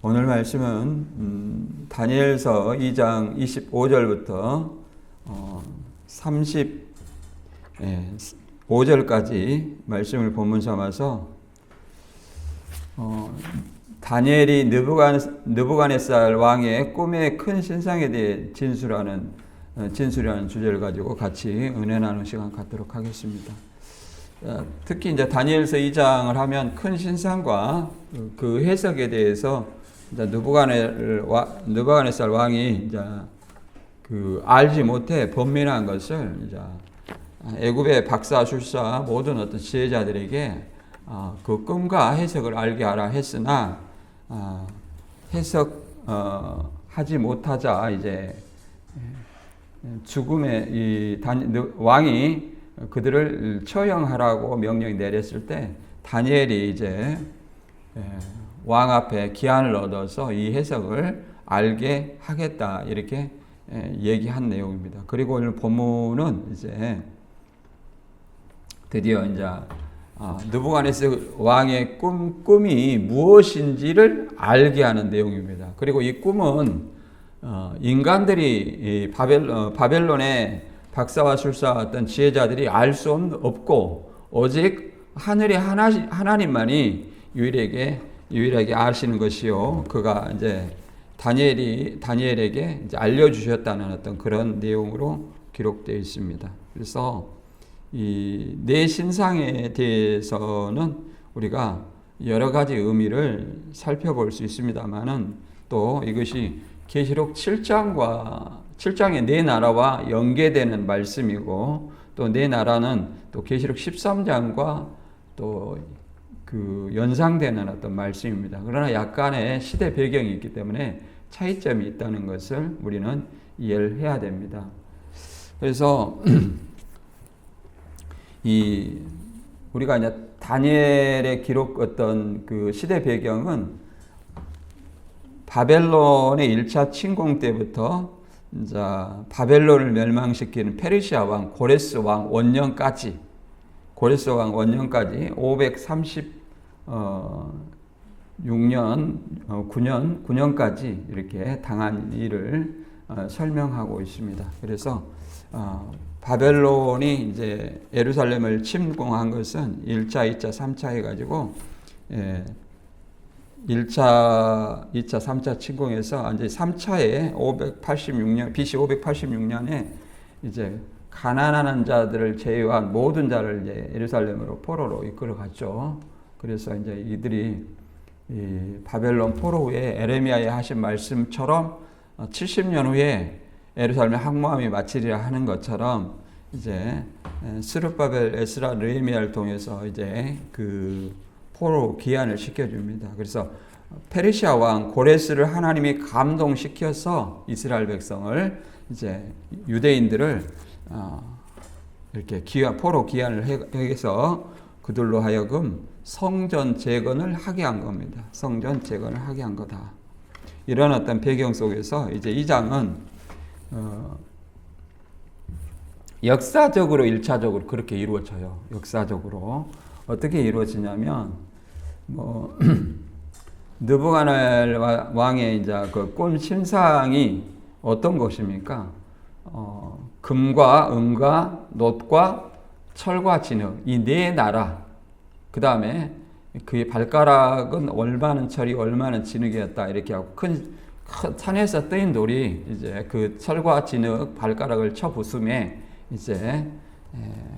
오늘 말씀은 다니엘서 2장 25절부터 35절까지 말씀을 본문 삼아서 다니엘이 느부갓네살 왕의 꿈의 큰 신상에 대해 진술하는 주제를 가지고 같이 은혜 나누는 시간 갖도록 하겠습니다. 특히 이제 다니엘서 2장을 하면 큰 신상과 그 해석에 대해서 이제 느부갓네살 왕이 이제 그 알지 못해 번민한 것을 이제 애굽의 박사, 술사 모든 어떤 지혜자들에게 그 꿈과 해석을 알게 하라 했으나 해석하지 못하자 이제 죽음의 이 왕이 그들을 처형하라고 명령이 내렸을 때 다니엘이 이제 왕 앞에 기한을 얻어서 이 해석을 알게 하겠다 이렇게 얘기한 내용입니다. 그리고 오늘 본문은 이제 드디어 이제 느부갓네살 왕의 꿈이 무엇인지를 알게 하는 내용입니다. 그리고 이 꿈은 인간들이 바벨론의 박사와 술사 어떤 지혜자들이 알 수 없고 오직 하늘의 하나님만이 유일하게 아시는 것이요. 그가 이제 다니엘에게 이제 알려주셨다는 어떤 그런 내용으로 기록되어 있습니다. 그래서 이 네 신상에 대해서는 우리가 여러 가지 의미를 살펴볼 수 있습니다만은 또 이것이 계시록 7장의 네 나라와 연계되는 말씀이고 또 네 나라는 또 계시록 13장과 또 그 연상되는 어떤 말씀입니다. 그러나 약간의 시대 배경이 있기 때문에 차이점이 있다는 것을 우리는 이해를 해야 됩니다. 그래서 우리가 이제 다니엘의 기록 어떤 그 시대 배경은 바벨론의 1차 침공 때부터 이제 바벨론을 멸망시키는 페르시아 왕 고레스 왕 원년까지 9년까지 이렇게 당한 일을 설명하고 있습니다. 그래서 바벨론이 이제 예루살렘을 침공한 것은 1차, 2차, 3차 해가지고 1차, 2차, 3차 침공에서 이제 3차에 BC 586년에 이제 가난한 자들을 제외한 모든 자를 이제 예루살렘으로 포로로 이끌어갔죠. 그래서 이제 이들이 이 바벨론 포로 후에 에레미야에 하신 말씀처럼 70년 후에 예루살렘의 항모함이 마치리라 하는 것처럼 이제 스룹바벨, 에스라, 느헤미야를 통해서 이제 그 포로 귀환을 시켜줍니다. 그래서 페르시아 왕 고레스를 하나님이 감동시켜서 이스라엘 백성을 이제 유대인들을 이렇게 포로 귀환을 해서 그들로 하여금 성전 재건을 하게 한 겁니다. 성전 재건을 하게 한 거다. 이런 어떤 배경 속에서 이제 이 장은 역사적으로 1차적으로 그렇게 이루어져요. 역사적으로 어떻게 이루어지냐면 느부갓네살 왕의 이제 그 꿈 신상이 어떤 것입니까? 금과 은과 놋과 철과 진흙 이 네 나라 그 다음에 그의 발가락은 얼마는 철이 얼마는 진흙이었다 이렇게 하고 큰 산에서 뜨인 돌이 이제 그 철과 진흙 발가락을 쳐 부숨에 이제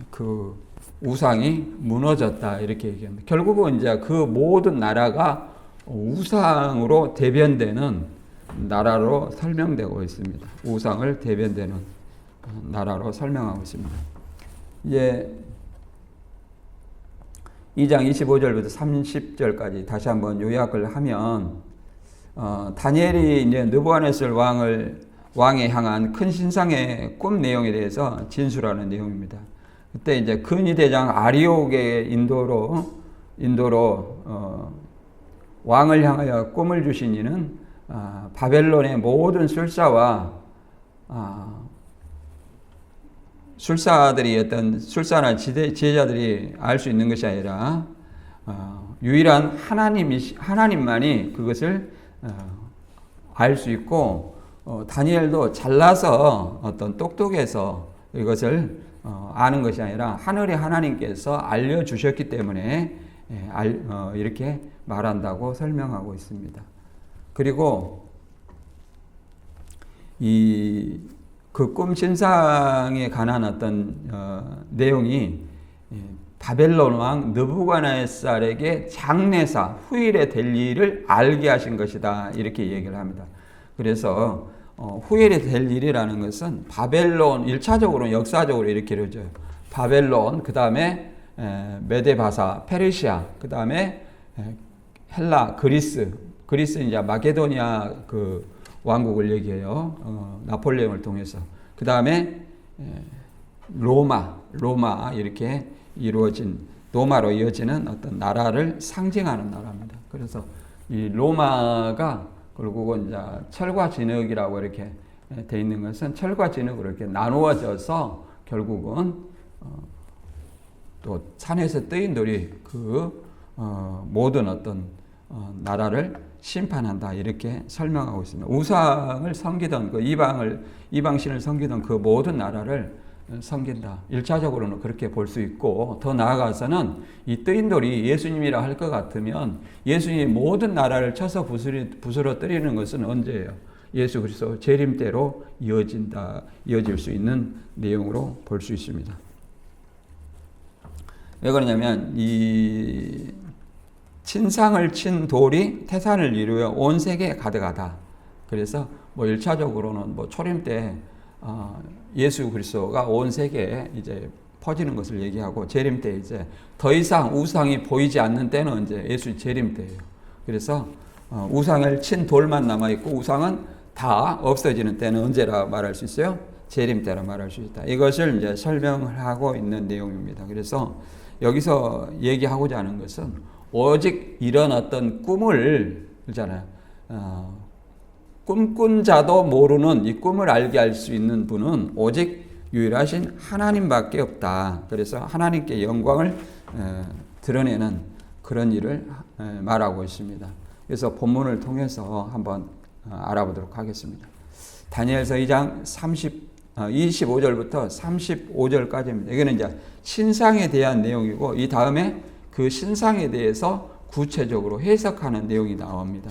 그 우상이 무너졌다 이렇게 얘기합니다. 결국은 이제 그 모든 나라가 우상으로 대변되는 나라로 설명되고 있습니다. 우상을 대변되는 나라로 설명하고 있습니다. 이제 2장 25절부터 30절까지 다시 한번 요약을 하면 다니엘이 이제 느부갓네살 왕에 향한 큰 신상의 꿈 내용에 대해서 진술하는 내용입니다. 그때 이제 근위 대장 아리옥의 인도로 왕을 향하여 꿈을 주신 이는 바벨론의 모든 술사와 술사들이 어떤 술사나 지혜자들이 알 수 있는 것이 아니라 유일한 하나님만이 그것을 알 수 있고, 다니엘도 잘나서 어떤 똑똑해서 이것을 아는 것이 아니라 하늘의 하나님께서 알려주셨기 때문에 이렇게 말한다고 설명하고 있습니다. 그리고 그 꿈 신상에 관한 어떤 내용이 바벨론 왕 느부갓네살에게 장래사 후일에 될 일을 알게 하신 것이다, 이렇게 얘기를 합니다. 그래서 후일에 될 일이라는 것은 바벨론, 1차적으로 역사적으로 이렇게 이루어져요. 바벨론, 그 다음에 메데바사, 페르시아, 그 다음에 헬라, 그리스 이제 마게도니아 그 왕국을 얘기해요. 나폴레옹을 통해서. 그 다음에 로마 이렇게 이루어진, 로마로 이어지는 어떤 나라를 상징하는 나라입니다. 그래서 이 로마가 결국은 이제 철과 진흙이라고 이렇게 돼 있는 것은 철과 진흙으로 이렇게 나누어져서 결국은 또 산에서 뜨인 돌이 그 모든 어떤 나라를 심판한다, 이렇게 설명하고 있습니다. 우상을 섬기던 그 이방신을 섬기던 그 모든 나라를 섬긴다. 1차적으로는 그렇게 볼 수 있고, 더 나아가서는 이 뜨인 돌이 예수님이라 할 것 같으면 예수님이 모든 나라를 쳐서 부스러뜨리는 것은 언제예요? 예수 그리스도 재림 때로 이어질 수 있는 내용으로 볼 수 있습니다. 왜 그러냐면 이 친상을 친 돌이 태산을 이루어 온 세계에 가득하다. 그래서 1차적으로는 초림 때 예수 그리스도가 온 세계에 이제 퍼지는 것을 얘기하고, 재림 때 이제 더 이상 우상이 보이지 않는 때는 이제 예수 재림 때예요. 그래서 우상을 친 돌만 남아 있고 우상은 다 없어지는 때는 언제라 말할 수 있어요? 재림 때라 말할 수 있다. 이것을 이제 설명을 하고 있는 내용입니다. 그래서 여기서 얘기하고자 하는 것은 오직 이런 어떤 꿈을, 그렇잖아요. 꿈꾼 자도 모르는 이 꿈을 알게 할 수 있는 분은 오직 유일하신 하나님밖에 없다. 그래서 하나님께 영광을 드러내는 그런 일을 말하고 있습니다. 그래서 본문을 통해서 한번 알아보도록 하겠습니다. 다니엘서 2장 25절부터 35절까지입니다. 이거는 이제 신상에 대한 내용이고, 이 다음에 그 신상에 대해서 구체적으로 해석하는 내용이 나옵니다.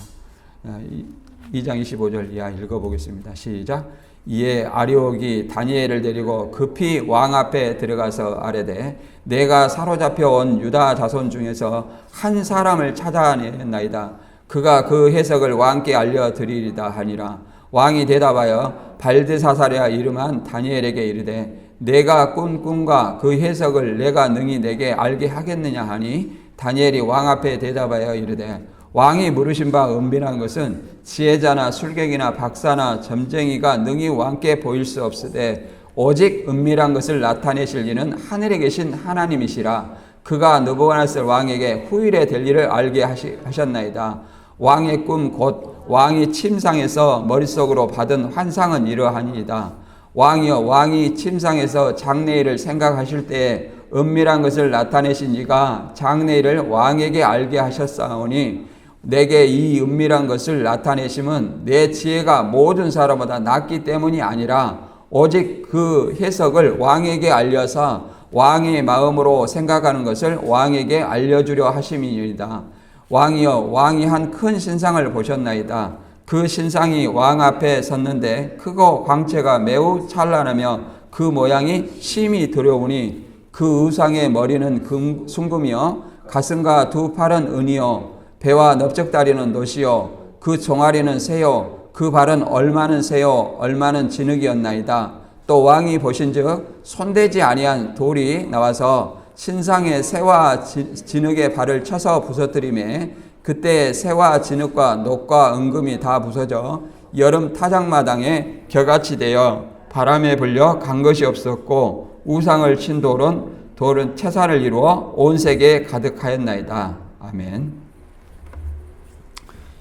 2장 25절 이하 읽어보겠습니다. 시작. 이에 아리옥이 다니엘을 데리고 급히 왕 앞에 들어가서 아뢰되, 내가 사로잡혀 온 유다 자손 중에서 한 사람을 찾아내나이다. 그가 그 해석을 왕께 알려드리리다 하니라. 왕이 대답하여 발드사사랴 이름한 다니엘에게 이르되, 내가 꾼 꿈과 그 해석을 내가 능히 내게 알게 하겠느냐 하니, 다니엘이 왕 앞에 대답하여 이르되, 왕이 물으신 바 은밀한 것은 지혜자나 술객이나 박사나 점쟁이가 능히 왕께 보일 수 없으되 오직 은밀한 것을 나타내실 이는 하늘에 계신 하나님이시라. 그가 느부갓네살 왕에게 후일에 될 일을 알게 하셨나이다. 왕의 꿈 곧 왕이 침상에서 머릿속으로 받은 환상은 이러하니이다. 왕이여, 왕이 침상에서 장래일을 생각하실 때에 은밀한 것을 나타내신 이가 장래일을 왕에게 알게 하셨사오니, 내게 이 은밀한 것을 나타내심은 내 지혜가 모든 사람보다 낫기 때문이 아니라 오직 그 해석을 왕에게 알려서 왕의 마음으로 생각하는 것을 왕에게 알려주려 하심이니이다. 왕이여, 왕이 한 큰 신상을 보셨나이다. 그 신상이 왕 앞에 섰는데 크고 광채가 매우 찬란하며 그 모양이 심히 두려우니, 그 의상의 머리는 순금이요 가슴과 두 팔은 은이요 배와 넓적다리는 노시요 그 종아리는 새요 그 발은 얼마는 새요 얼마는 진흙이었나이다. 또 왕이 보신즉 손대지 아니한 돌이 나와서 신상의 새와 진흙의 발을 쳐서 부서뜨리매, 그때 새와 진흙과 녹과 은금이 다 부서져 여름 타작마당에 겨같이 되어 바람에 불려 간 것이 없었고, 우상을 친 돌은 채산을 이루어 온 세계에 가득하였나이다. 아멘.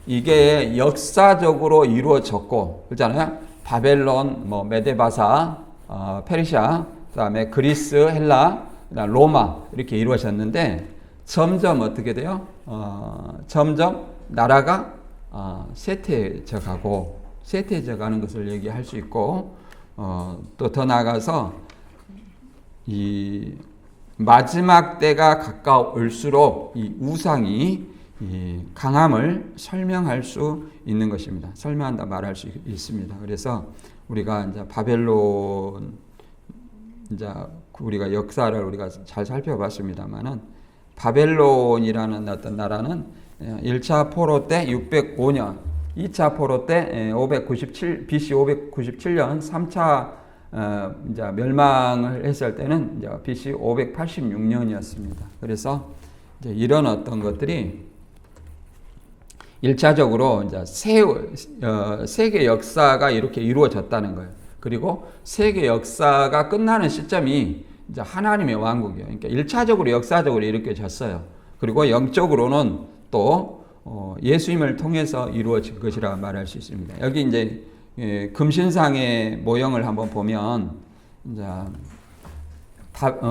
이게 역사적으로 이루어졌고, 그렇잖아요. 바벨론, 메데바사, 페르시아, 그다음에 그리스, 헬라, 그다음 로마 이렇게 이루어졌는데 점점 어떻게 돼요? 점점 나라가 쇠퇴져 가는 것을 얘기할 수 있고, 또 더 나아가서 이 마지막 때가 가까울수록 이 우상이 이 강함을 설명할 수 있는 것입니다. 설명한다 말할 수 있습니다. 그래서 우리가 이제 바벨론, 이제 우리가 역사를 우리가 잘 살펴봤습니다만은, 바벨론이라는 어떤 나라는 1차 포로 때 605년, 2차 포로 때 BC 597년, 3차 이제 멸망을 했을 때는 이제 BC 586년이었습니다. 그래서 이제 이런 어떤 것들이 1차적으로 이제 세계 역사가 이렇게 이루어졌다는 거예요. 그리고 세계 역사가 끝나는 시점이 이제 하나님의 왕국이에요. 그러니까 1차적으로 역사적으로 이루어졌어요. 그리고 영적으로는 또 예수님을 통해서 이루어진 것이라 말할 수 있습니다. 여기 이제 금신상의 모형을 한번 보면, 이제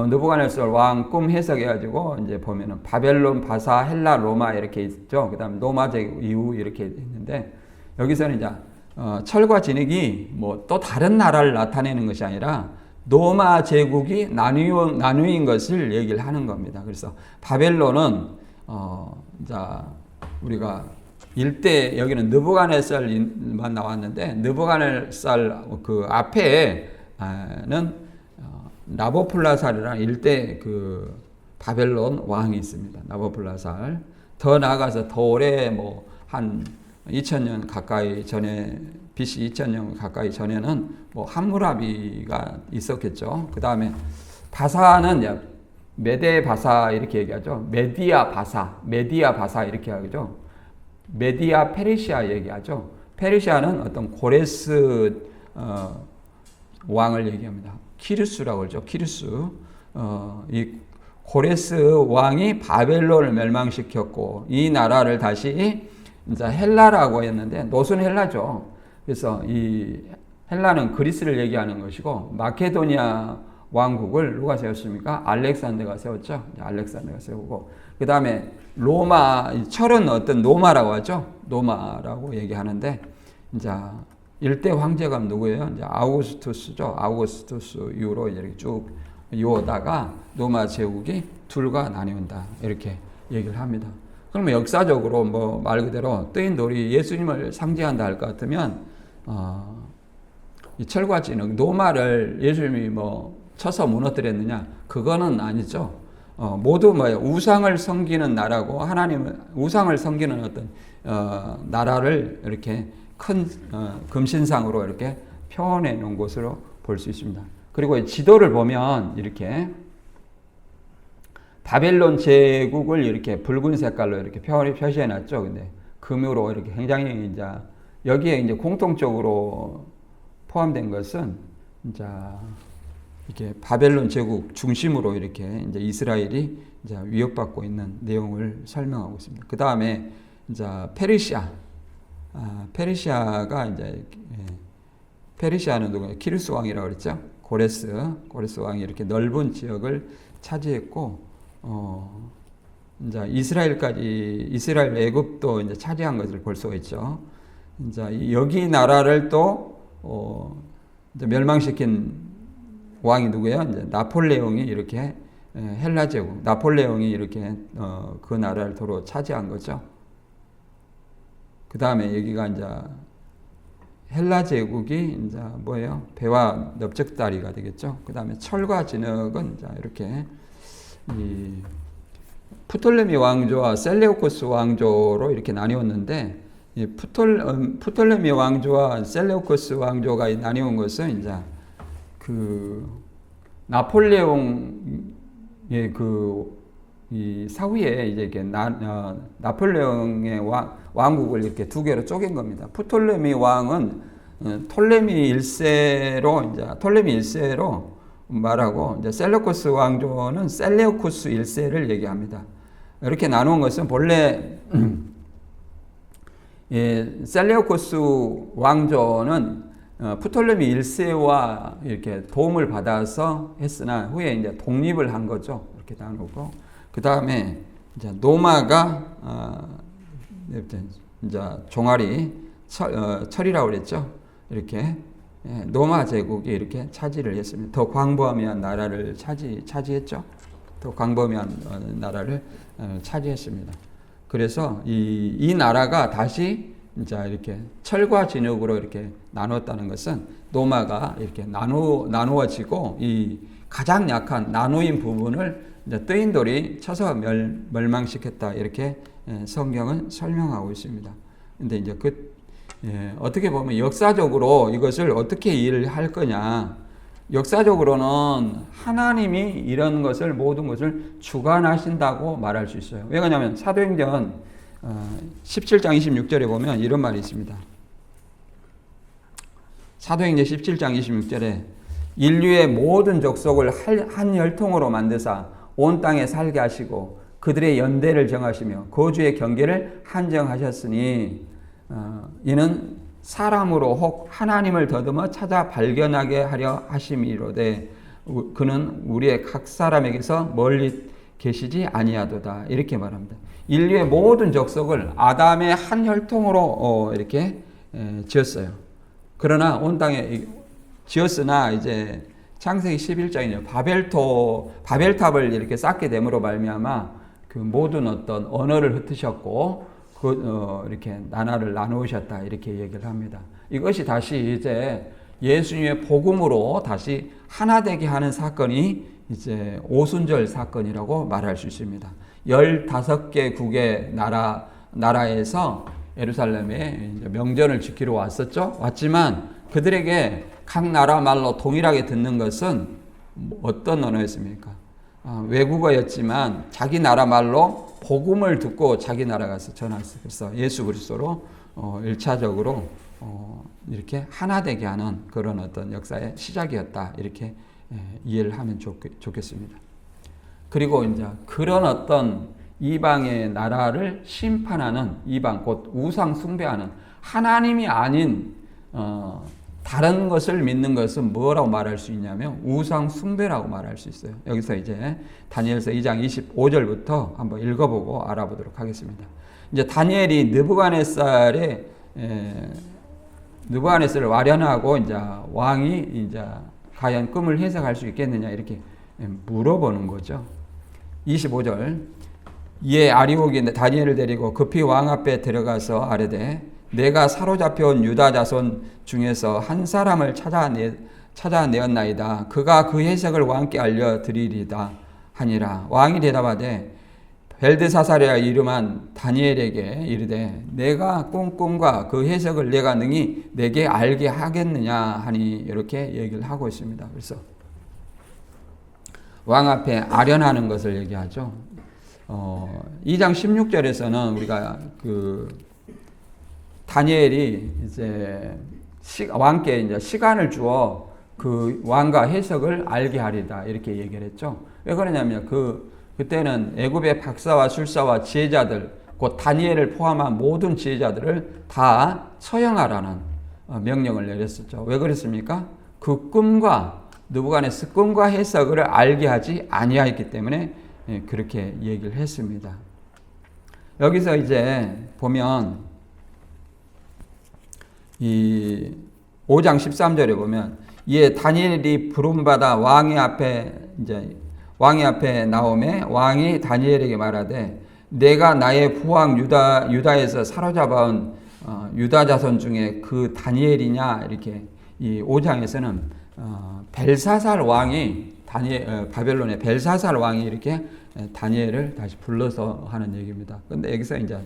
느부갓네살 왕 꿈 해석해가지고 이제 보면은 바벨론, 바사, 헬라, 로마 이렇게 있죠. 그다음 로마 제국 이후 이렇게 있는데, 여기서는 이제 철과 진흙이 뭐 또 다른 나라를 나타내는 것이 아니라 로마 제국이 나누인 것을 얘기를 하는 겁니다. 그래서 바벨론은 이제 우리가 일대, 여기는 느부갓네살만 나왔는데, 느부갓네살 그 앞에는 나보플라살이라는 일대 그 바벨론 왕이 있습니다. 나보플라살. 더 나아가서 더 오래 뭐 한 2000년 가까이 전에, BC 2000년 가까이 전에는 뭐 함무라비가 있었겠죠. 그 다음에 바사는 메데 바사 이렇게 얘기하죠. 메디아 바사 이렇게 하죠. 메디아 페르시아 얘기하죠. 페르시아는 어떤 고레스 왕을 얘기합니다. 키루스라고 그러죠. 키루스. 이 고레스 왕이 바벨론을 멸망시켰고, 이 나라를 다시 이제 헬라라고 했는데, 노선 헬라죠. 그래서 이 헬라는 그리스를 얘기하는 것이고, 마케도니아 왕국을 누가 세웠습니까? 알렉산더가 세웠죠. 알렉산더가 세우고, 그 다음에 로마, 철은 어떤 노마라고 하죠. 노마라고 얘기하는데, 이제 일대 황제가 누구예요? 이제 아우구스투스죠. 아우구스투스 이후로 이렇게 쭉 이어다가 로마 제국이 둘과 나뉘는다, 이렇게 얘기를 합니다. 그러면 역사적으로 뭐 말 그대로 뜨인 돌이 예수님을 상징한다 할 것 같으면, 이 철과 진흙, 노마를 예수님이 뭐 쳐서 무너뜨렸느냐? 그거는 아니죠. 모두 뭐예요? 우상을 섬기는 나라고, 하나님은 우상을 섬기는 어떤 나라를 이렇게 큰 금신상으로 이렇게 표현해 놓은 것으로 볼 수 있습니다. 그리고 지도를 보면 이렇게 바벨론 제국을 이렇게 붉은 색깔로 이렇게 표시해 놨죠. 근데 금으로 이렇게 굉장히 이제 여기에 이제 공통적으로 포함된 것은 이제 이렇게 바벨론 제국 중심으로 이렇게 이제 이스라엘이 이제 위협받고 있는 내용을 설명하고 있습니다. 그 다음에 이제 페르시아가 이제 페르시아는 누구예요? 키루스 왕이라고 그랬죠. 고레스 왕이 이렇게 넓은 지역을 차지했고, 이제 이스라엘 애굽도 이제 차지한 것을 볼 수가 있죠. 이제 여기 나라를 또 이제 멸망시킨 왕이 누구예요? 이제 나폴레옹이 이렇게 헬라 제국, 나폴레옹이 이렇게 그 나라를 도로 차지한 거죠. 그 다음에 여기가 이제 헬라 제국이 이제 뭐예요? 배와 넓적다리가 되겠죠. 그 다음에 철과 진흙은 이제 이렇게 이 프톨레미 왕조와 셀레우코스 왕조로 이렇게 나뉘었는데, 이 프톨레미 왕조와 셀레우코스 왕조가 나뉘은 것은 이제 그 나폴레옹의 이 사후에 이제 이렇게 나폴레옹의 왕국을 이렇게 두 개로 쪼갠 겁니다. 프톨레미 왕은 톨레미 1세로 말하고, 이제 셀레우코스 왕조는 셀레우쿠스 1세를 얘기합니다. 이렇게 나누은 것은 본래 셀레우코스 왕조는 프톨레미 1세와 이렇게 도움을 받아서 했으나 후에 이제 독립을 한 거죠. 이렇게 나누고, 그 다음에 이제 노마가 이제 종아리 철이라고 그랬죠. 이렇게 로마 제국이 이렇게 차지를 했습니다. 더 광범위한 나라를 차지했죠. 더 광범위한 나라를 차지했습니다. 그래서 이 나라가 다시 이제 이렇게 철과 진흙으로 이렇게 나눴다는 것은 로마가 이렇게 나누어지고 이 가장 약한 나누인 부분을 이제 뜨인돌이 쳐서 멸망시켰다, 이렇게 성경은 설명하고 있습니다. 근데 이제 어떻게 보면 역사적으로 이것을 어떻게 이해를 할 거냐. 역사적으로는 하나님이 이런 것을, 모든 것을 주관하신다고 말할 수 있어요. 왜냐하면 사도행전 17장 26절에 보면 이런 말이 있습니다. 사도행전 17장 26절에 인류의 모든 족속을 한 혈통으로 만드사 온 땅에 살게 하시고 그들의 연대를 정하시며 거주의 경계를 한정하셨으니 이는 사람으로 혹 하나님을 더듬어 찾아 발견하게 하려 하심이로되 그는 우리의 각 사람에게서 멀리 계시지 아니하도다, 이렇게 말합니다. 인류의 모든 족속을 아담의 한 혈통으로 이렇게 지었어요. 그러나 온 땅에 지었으나 이제 창세기 11장이요. 바벨탑을 이렇게 쌓게 됨으로 말미암아 그 모든 어떤 언어를 흩으셨고 이렇게 나라를 나누셨다, 이렇게 얘기를 합니다. 이것이 다시 이제 예수님의 복음으로 다시 하나 되게 하는 사건이 이제 오순절 사건이라고 말할 수 있습니다. 15개 국의 나라에서 예루살렘에 명절을 지키러 왔지만 그들에게 각 나라 말로 동일하게 듣는 것은 어떤 언어였습니까? 외국어였지만 자기 나라 말로 복음을 듣고 자기 나라 가서 전했어요. 그래서 예수 그리스도로 1차적으로 이렇게 하나 되게 하는 그런 어떤 역사의 시작이었다, 이렇게 이해를 하면 좋겠습니다. 그리고 이제 그런 어떤 이방의 나라를 심판하는 이방, 곧 우상 숭배하는 하나님이 아닌 다른 것을 믿는 것은 뭐라고 말할 수 있냐면 우상 숭배라고 말할 수 있어요. 여기서 이제 다니엘서 2장 25절부터 한번 읽어보고 알아보도록 하겠습니다. 이제 다니엘이 느부갓네살을 와련하고 이제 왕이 이제 과연 꿈을 해석할 수 있겠느냐, 이렇게 물어보는 거죠. 25절. 이에 아리옥이 다니엘을 데리고 급히 왕 앞에 들어가서 아뢰되 내가 사로잡혀온 유다 자손 중에서 한 사람을 찾아내었나이다. 그가 그 해석을 왕께 알려드리리다 하니라. 왕이 대답하되 벨드사살이라 이름한 다니엘에게 이르되 내가 꿈과 그 해석을 내가 능히 내게 알게 하겠느냐 하니, 이렇게 얘기를 하고 있습니다. 그래서 왕 앞에 아련하는 것을 얘기하죠. 2장 16절에서는 우리가 다니엘이 이제 왕께 이제 시간을 주어 그 왕과 해석을 알게 하리다, 이렇게 얘기를 했죠. 왜 그러냐면 그때는 애굽의 박사와 술사와 지혜자들, 곧 다니엘을 포함한 모든 지혜자들을 다 처형하라는 명령을 내렸었죠. 왜 그랬습니까? 그 꿈과 느부갓네살 꿈과 해석을 알게 하지 아니하였기 때문에 그렇게 얘기를 했습니다. 여기서 이제 보면 이 5장 13절에 보면 이에 다니엘이 부름받아 왕의 앞에 나오매 왕이 다니엘에게 말하되 내가 나의 부왕 유다에서 사로잡아온 유다 자손 중에 그 다니엘이냐, 이렇게 이 5장에서는 벨사살 왕이 바벨론의 벨사살 왕이 이렇게 다니엘을 다시 불러서 하는 얘기입니다. 근데 여기서 이제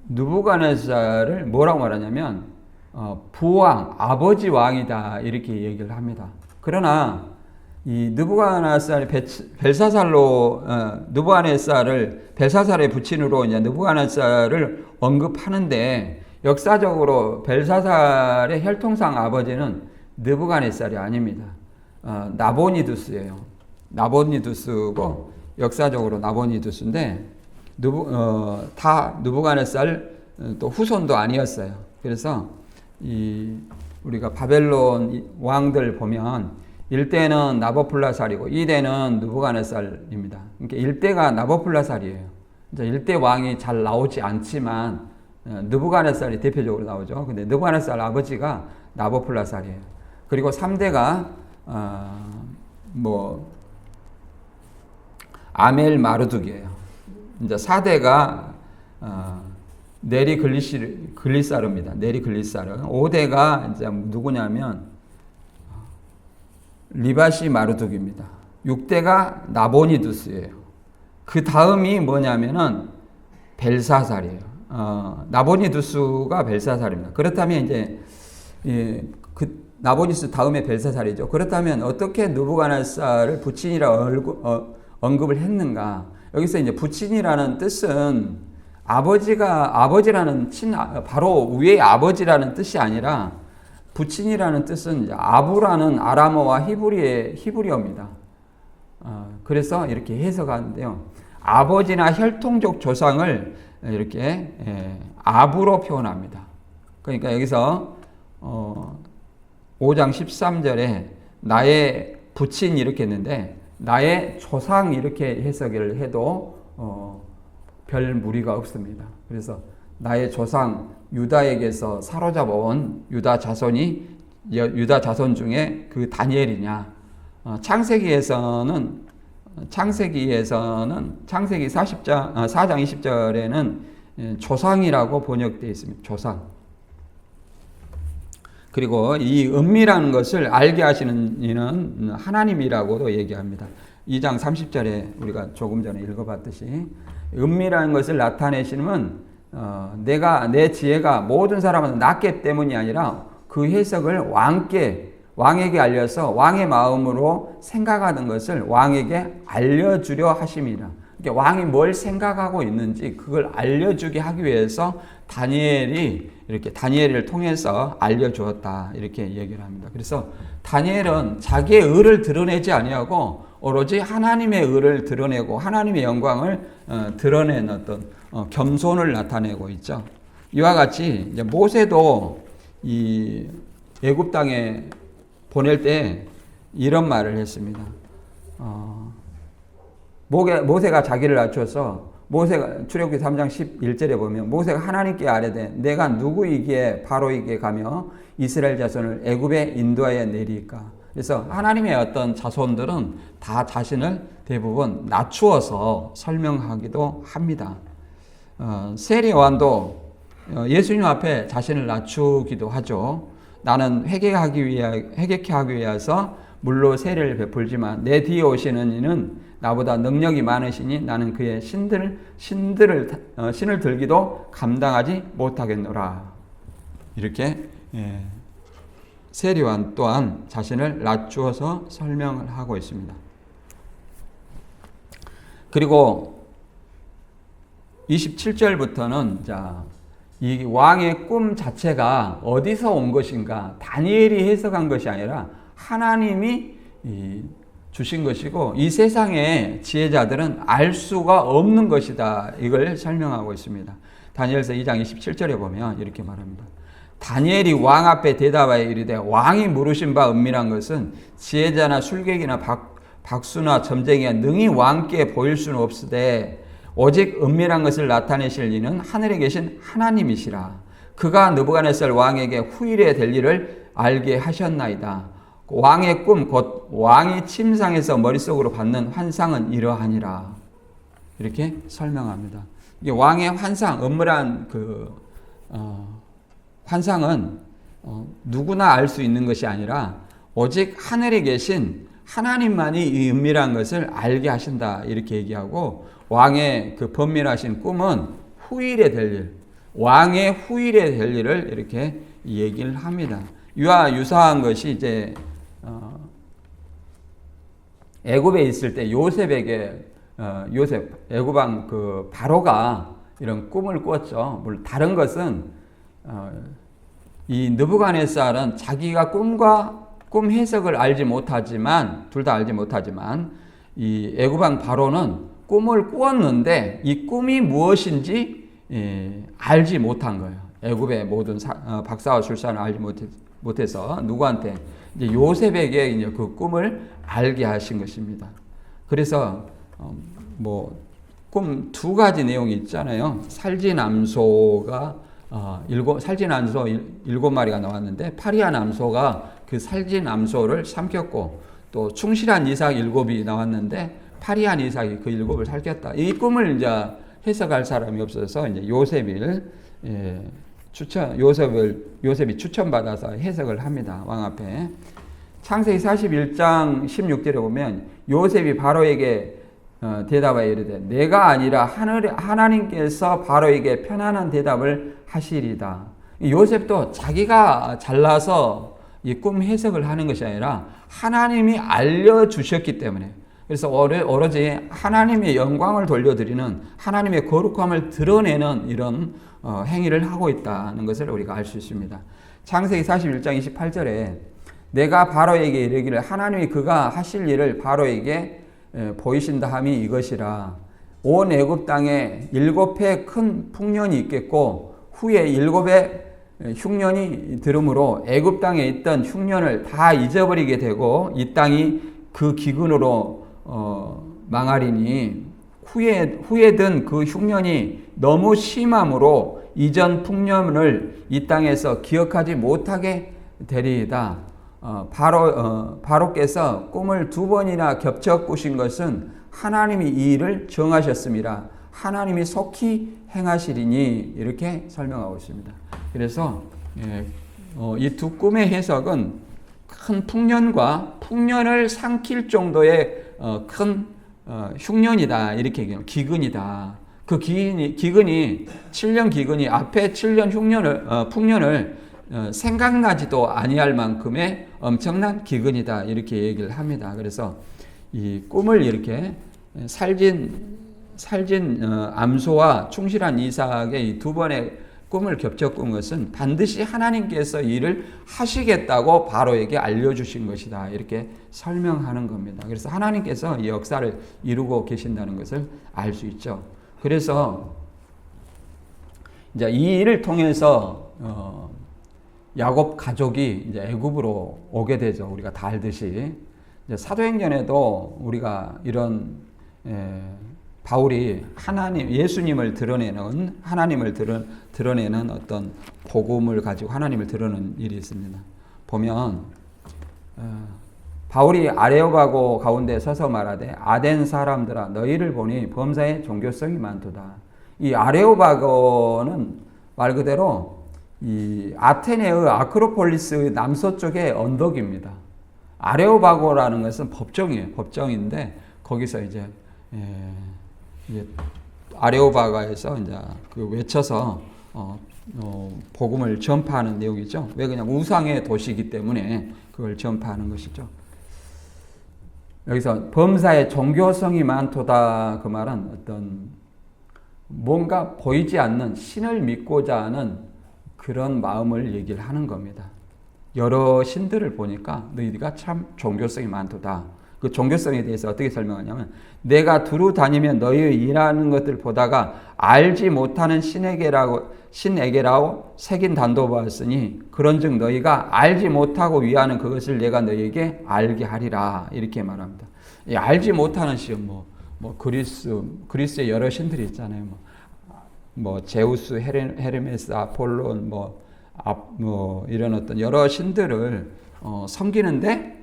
느부갓네살을 뭐라고 말하냐면 부왕, 아버지 왕이다, 이렇게 얘기를 합니다. 그러나 이 느부갓네살이 느부갓네살을 벨사살의 부친으로 이제 느부갓네살을 언급하는데 역사적으로 벨사살의 혈통상 아버지는 느부갓네살이 아닙니다. 나보니두스예요. 나보니두스고 역사적으로 나보니두스인데 다 느부갓네살 또 후손도 아니었어요. 그래서 우리가 바벨론 왕들 보면 1대는 나보플라살이고 2대는 느부갓네살입니다. 그러니까 1대가 나보플라살이에요. 이제 일대 왕이 잘 나오지 않지만 느부갓네살이 대표적으로 나오죠. 근데 느부갓네살 아버지가 나보플라살이에요. 그리고 3대가 아멜 마르둑이에요. 이제 4대가 네리 글리사르입니다. 네리 글리사르. 5대가 이제 누구냐면 리바시 마르둑입니다. 6대가 나보니두스예요. 그 다음이 뭐냐면은 벨사살이에요. 나보니두스가 벨사살입니다. 그렇다면 이제 그 나보니두스 다음에 벨사살이죠. 그렇다면 어떻게 느부갓네살을 부친이라 언급을 했는가? 여기서 이제 부친이라는 뜻은 아버지라는 바로 위의 아버지라는 뜻이 아니라 부친이라는 뜻은 아부라는 아람어와 히브리어입니다. 그래서 이렇게 해석하는데요. 아버지나 혈통적 조상을 이렇게 아부로 표현합니다. 그러니까 여기서 5장 13절에 나의 부친 이렇게 했는데 나의 조상 이렇게 해석을 해도 별 무리가 없습니다. 그래서 나의 조상 유다에게서 사로잡아온 유다 자손 중에 그 다니엘이냐? 창세기에서는 창세기 4장 20절에는 조상이라고 번역되어 있습니다. 조상. 그리고 이 은밀한 것을 알게 하시는 이는 하나님이라고도 얘기합니다. 2장 30절에 우리가 조금 전에 읽어봤듯이 은밀한 것을 나타내시는 내 지혜가 모든 사람은 낮기 때문이 아니라 그 해석을 왕에게 알려서 왕의 마음으로 생각하는 것을 왕에게 알려주려 하심이라. 그러니까 왕이 뭘 생각하고 있는지 그걸 알려주게 하기 위해서 다니엘을 통해서 알려주었다. 이렇게 얘기를 합니다. 그래서 다니엘은 자기의 의를 드러내지 아니하고 오로지 하나님의 의를 드러내고 하나님의 영광을 드러낸 어떤 겸손을 나타내고 있죠. 이와 같이 이제 모세도 이 애굽 땅에 보낼 때 이런 말을 했습니다. 모세가 자기를 낮춰서 모세가 출애굽기 3장 11절에 보면 모세가 하나님께 아뢰되 내가 누구이기에 바로에게 가며 이스라엘 자손을 애굽에 인도하여 내리까. 그래서 하나님의 어떤 자손들은 다 자신을 대부분 낮추어서 설명하기도 합니다. 세례 요한도 예수님 앞에 자신을 낮추기도 하죠. 나는 회개케 하기 위해서 물로 세례를 베풀지만 내 뒤에 오시는 이는 나보다 능력이 많으시니 나는 그의 신을 들기도 감당하지 못하겠노라. 이렇게 세례 요한 또한 자신을 낮추어서 설명을 하고 있습니다. 그리고 27절부터는 이 왕의 꿈 자체가 어디서 온 것인가, 다니엘이 해석한 것이 아니라 하나님이 주신 것이고 이 세상의 지혜자들은 알 수가 없는 것이다. 이걸 설명하고 있습니다. 다니엘서 2장 27절에 보면 이렇게 말합니다. 다니엘이 왕 앞에 대답하여 이르되 왕이 물으신 바 은밀한 것은 지혜자나 술객이나 박수나 점쟁이가 능히 왕께 보일 수는 없으되 오직 은밀한 것을 나타내실 이는 하늘에 계신 하나님이시라. 그가 느부갓네살 왕에게 후일에 될 일을 알게 하셨나이다. 왕의 꿈 곧 왕이 침상에서 머릿속으로 받는 환상은 이러하니라. 이렇게 설명합니다. 이게 왕의 환상, 은밀한 환상은 누구나 알 수 있는 것이 아니라 오직 하늘에 계신 하나님만이 이 은밀한 것을 알게 하신다. 이렇게 얘기하고 왕의 그 번밀하신 꿈은 후일에 될 일, 왕의 후일에 될 일을 이렇게 얘기를 합니다. 이와 유사한 것이 이제 애굽에 있을 때 요셉에게 애굽 왕 그 바로가 이런 꿈을 꾸었죠. 물론 다른 것은 이 느부갓네살은 자기가 꿈 해석을 알지 못하지만 둘 다 알지 못하지만 이 애굽 왕 바로는 꿈을 꾸었는데 이 꿈이 무엇인지 알지 못한 거예요. 애굽의 모든 박사와 술사는 알지 못해서 누구한테 이제 요셉에게 이제 그 꿈을 알게 하신 것입니다. 그래서 꿈 두 가지 내용이 있잖아요. 살진암소가 살진암소 7마리가 나왔는데 파리한 암소가 그 살진암소를 삼켰고 또 충실한 이삭 7이 나왔는데 파리한 이삭이 그 7을 살켰다. 이 꿈을 이제 해석할 사람이 없어서 이제 요셉이 추천받아서 해석을 합니다. 왕 앞에. 창세기 41장 16절에 보면 요셉이 바로에게 대답하여 이르되 내가 아니라 하나님께서 바로에게 편안한 대답을 하시리다. 요셉도 자기가 잘나서 이 꿈 해석을 하는 것이 아니라 하나님이 알려주셨기 때문에, 그래서 오로지 하나님의 영광을 돌려드리는, 하나님의 거룩함을 드러내는 이런 행위를 하고 있다는 것을 우리가 알 수 있습니다. 창세기 41장 28절에 내가 바로에게 이르기를 하나님이 그가 하실 일을 바로에게 보이신다 함이 이것이라. 온 애굽 땅에 7해 큰 풍년이 있겠고 후에 7해 흉년이 들으므로 애굽 땅에 있던 흉년을 다 잊어버리게 되고 이 땅이 그 기근으로 망하리니 후에 든 그 흉년이 너무 심함으로 이전 풍년을 이 땅에서 기억하지 못하게 되리이다. 바로께서 꿈을 2번이나 겹쳐 꾸신 것은 하나님이 이 일을 정하셨습니다. 하나님이 속히 행하시리니 이렇게 설명하고 있습니다. 그래서 이 두 꿈의 해석은 큰 풍년과 풍년을 삼킬 정도의 큰 흉년이다 이렇게 얘기해요. 기근이다. 그 기근이 7년 기근이 앞에 7년 풍년을 생각나지도 아니할 만큼의 엄청난 기근이다 이렇게 얘기를 합니다. 그래서 이 꿈을 이렇게 살진 암소와 충실한 이삭의 이 2번의 꿈을 겹쳐 꾼 것은 반드시 하나님께서 일을 하시겠다고 바로에게 알려주신 것이다 이렇게 설명하는 겁니다. 그래서 하나님께서 이 역사를 이루고 계신다는 것을 알 수 있죠. 그래서 이제 이 일을 통해서 야곱 가족이 이제 애굽으로 오게 되죠. 우리가 다 알듯이 이제 사도행전에도 우리가 이런 바울이 예수님을 드러내는 하나님을 드러내는 어떤 복음을 가지고 하나님을 드러내는 일이 있습니다. 보면 바울이 아레오바고 가운데 서서 말하되 아덴 사람들아 너희를 보니 범사에 종교성이 많도다. 이 아레오바고는 말 그대로 이 아테네의 아크로폴리스의 남서쪽의 언덕입니다. 아레오바고라는 것은 법정이에요. 법정인데 거기서 이제 아레오바가에서 이제 그 외쳐서 복음을 전파하는 내용이죠. 왜 그냥 우상의 도시이기 때문에 그걸 전파하는 것이죠. 여기서 범사에 종교성이 많도다 그 말은 어떤 뭔가 보이지 않는 신을 믿고자 하는 그런 마음을 얘기를 하는 겁니다. 여러 신들을 보니까 너희가 참 종교성이 많도다. 그 종교성에 대해서 어떻게 설명하냐면 내가 두루 다니면 너희의 일하는 것들 보다가 알지 못하는 신에게라고 새긴 단도 보았으니 그런즉 너희가 알지 못하고 위하는 그것을 내가 너희에게 알게 하리라 이렇게 말합니다. 이 알지 못하는 신 그리스의 여러 신들이 있잖아요. 제우스, 헤르메스, 아폴론 이런 어떤 여러 신들을 섬기는데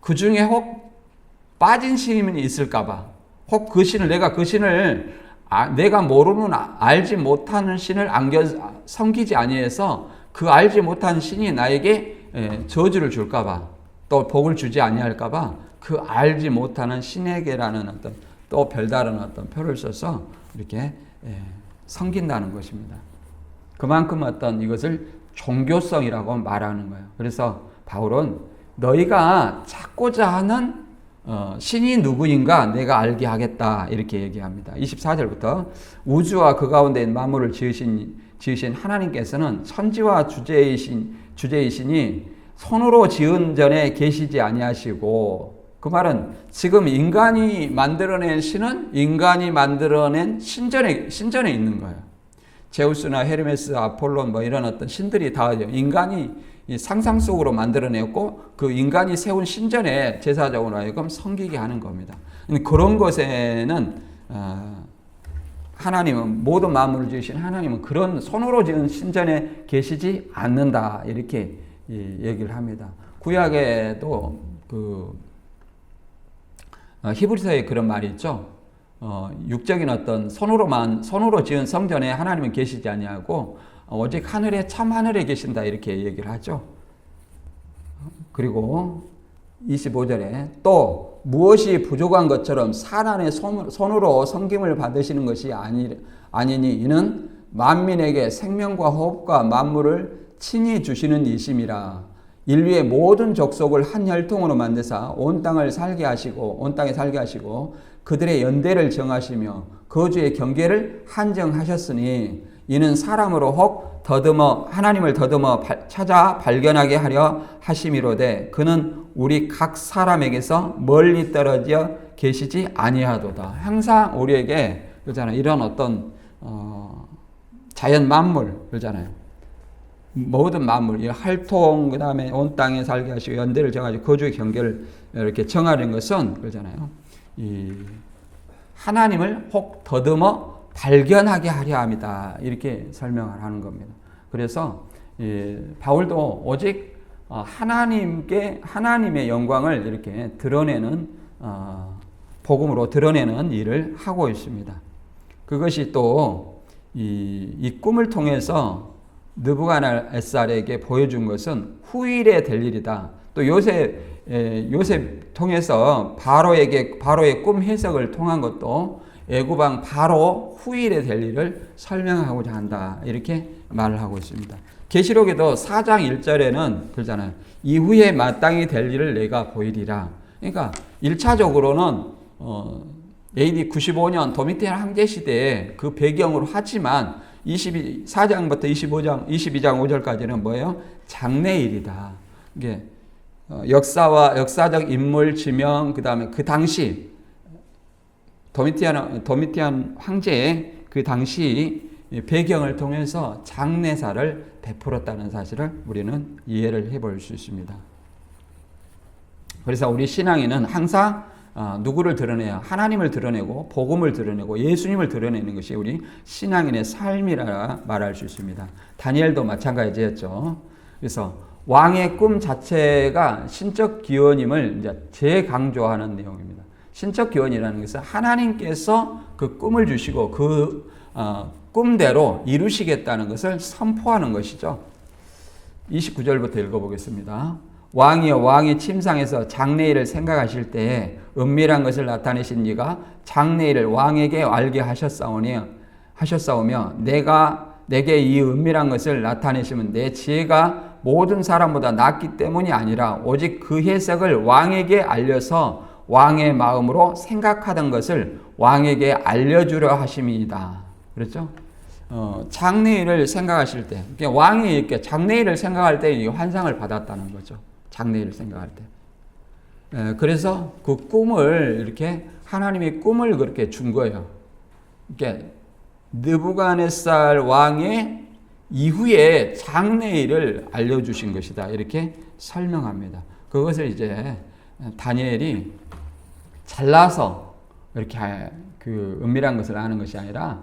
그 중에 혹 빠진 신이 있을까봐, 혹 그 신을 내가 모르는 알지 못하는 신을 섬기지 아니해서 그 알지 못한 신이 나에게 저주를 줄까봐, 또 복을 주지 아니할까봐 그 알지 못하는 신에게라는 어떤 또 별다른 어떤 표를 써서 이렇게 섬긴다는 것입니다. 그만큼 어떤 이것을 종교성이라고 말하는 거예요. 그래서 바울은 너희가 찾고자 하는 신이 누구인가 내가 알게 하겠다 이렇게 얘기합니다. 24절부터 우주와 그 가운데 만물을 지으신 하나님께서는 천지와 주제이시니 손으로 지은 전에 계시지 아니하시고, 그 말은 지금 인간이 만들어낸 신은 인간이 만들어낸 신전에 있는 거예요. 제우스나 헤르메스, 아폴론 이런 어떤 신들이 다 인간이 상상 속으로 만들어냈고 그 인간이 세운 신전에 제사장으로 하여금 섬기게 하는 겁니다. 그런 것에는 하나님은 모든 만물을 지으신 하나님은 그런 손으로 지은 신전에 계시지 않는다 이렇게 얘기를 합니다. 구약에도 히브리서에 그런 말이 있죠. 육적인 어떤 손으로 지은 성전에 하나님은 계시지 아니하고 오직 하늘에 참 하늘에 계신다 이렇게 얘기를 하죠. 그리고 25절에 또 무엇이 부족한 것처럼 사람의 손으로 섬김을 받으시는 것이 아니니 이는 만민에게 생명과 호흡과 만물을 친히 주시는 이심이라. 인류의 모든 족속을 한 혈통으로 만드사 온 땅에 살게 하시고 그들의 연대를 정하시며 거주의 경계를 한정하셨으니 이는 사람으로 혹 하나님을 더듬어 찾아 발견하게 하려 하심이로되 그는 우리 각 사람에게서 멀리 떨어져 계시지 아니하도다. 항상 우리에게 그러잖아요. 이런 어떤 자연 만물 그러잖아요. 모든 만물, 이 활동 그다음에 온 땅에 살게 하시고 연대를 정하시고 거주의 경계를 이렇게 정하는 것은 그러잖아요. 이 하나님을 혹 더듬어 발견하게 하려 합니다. 이렇게 설명을 하는 겁니다. 그래서 바울도 오직 하나님의 영광을 이렇게 드러내는 복음으로 드러내는 일을 하고 있습니다. 그것이 또 이 꿈을 통해서 느부갓네살에게 보여준 것은 후일에 될 일이다. 또 요셉 통해서 바로의 꿈 해석을 통한 것도 애굽왕 바로 후일에 될 일을 설명하고자 한다. 이렇게 말을 하고 있습니다. 계시록에도 4장 1절에는 그러잖아요. 이후에 마땅히 될 일을 내가 보이리라. 그러니까 1차적으로는 AD 95년 도미티안 황제 시대에 그 배경으로 하지만 4장부터 22장 5절까지는 뭐예요? 장래일이다. 이게 역사적 인물 지명 그다음에 그 당시 도미티안 황제의 그 당시 배경을 통해서 장례사를 베풀었다는 사실을 우리는 이해를 해볼 수 있습니다. 그래서 우리 신앙인은 항상 누구를 드러내야 하나님을 드러내고 복음을 드러내고 예수님을 드러내는 것이 우리 신앙인의 삶이라 말할 수 있습니다. 다니엘도 마찬가지였죠. 그래서 왕의 꿈 자체가 신적 기원임을 이제 재강조하는 내용입니다. 신적 기원이라는 것은 하나님께서 그 꿈을 주시고 그 꿈대로 이루시겠다는 것을 선포하는 것이죠. 29절부터 읽어보겠습니다. 왕이여 왕이 침상에서 장래일을 생각하실 때에 은밀한 것을 나타내신 이가 장래일을 왕에게 알게 하셨사오며 내게 이 은밀한 것을 나타내시면 내 지혜가 모든 사람보다 낫기 때문이 아니라 오직 그 해석을 왕에게 알려서 왕의 마음으로 생각하던 것을 왕에게 알려주려 하심이다. 그렇죠? 장래일을 생각하실 때, 왕이 이렇게 장래일을 생각할 때 이 환상을 받았다는 거죠. 장래일을 생각할 때. 그래서 그 꿈을 이렇게 하나님의 꿈을 그렇게 준 거예요. 이렇게 느부갓네살 왕의 이후에 장래일을 알려주신 것이다. 이렇게 설명합니다. 그것을 이제 다니엘이 잘라서 이렇게 그 은밀한 것을 아는 것이 아니라